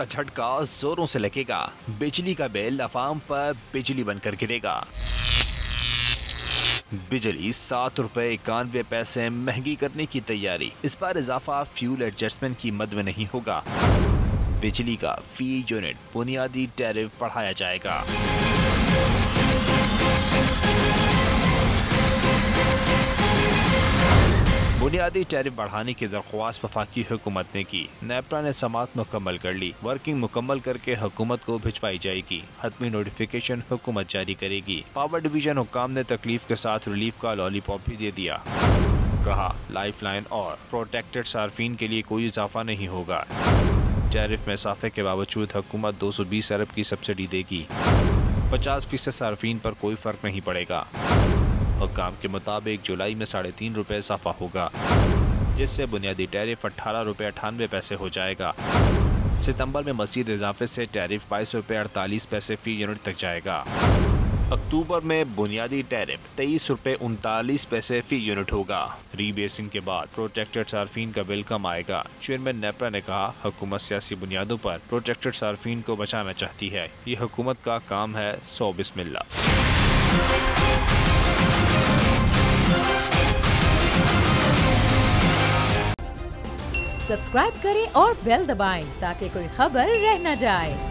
का झटका जोरों से लगेगा। बिजली का बिल अवाम पर बिजली बनकर गिरेगा। बिजली 7 रुपए 91 पैसे महंगी करने की तैयारी। इस बार इजाफा फ्यूल एडजस्टमेंट की मद में नहीं होगा। बिजली का फी यूनिट बुनियादी टैरिफ बढ़ाया जाएगा। बुनियादी टैरिफ बढ़ाने की दरख्वास्त वफाकी हुकूमत ने की। नेपरा ने समात मुकम्मल कर ली। वर्किंग मुकम्मल करके हुकूमत को भिजवाई जाएगी। हतमी नोटिफिकेशन हुकूमत जारी करेगी। पावर डिवीजन हुकाम ने तकलीफ के साथ रिलीफ का लॉलीपॉप भी दे दिया। कहा लाइफ लाइन और प्रोटेक्टेड सार्फिन के लिए कोई इजाफा नहीं होगा। टैरिफ में इजाफे के बावजूद हुकूमत 220 अरब की सब्सिडी देगी। 50% सार्फिन पर कोई फर्क नहीं पड़ेगा। हुक्काम के मुताबिक जुलाई में 3.5 रुपए इजाफा होगा, जिससे बुनियादी टैरिफ 18 रुपए 98 पैसे हो जाएगा। सितंबर में मज़ीद इजाफे से टैरिफ 22 रुपए 48 पैसे फी यूनिट तक जाएगा। अक्टूबर में बुनियादी टैरिफ 23 रुपए 39 पैसे फी यूनिट होगा। रीबेसिंग के बाद प्रोटेक्टेड सार्फिन का बिल कम आएगा। चेयरमैन नेपरा ने कहा हुकूमत सियासी बुनियादों पर प्रोटेक्टेड सार्फिन को बचाना चाहती है। ये हुकूमत का काम है, सो बिस्मिल्लाह। सब्सक्राइब करें और बेल दबाएं ताकि कोई खबर रह न जाए।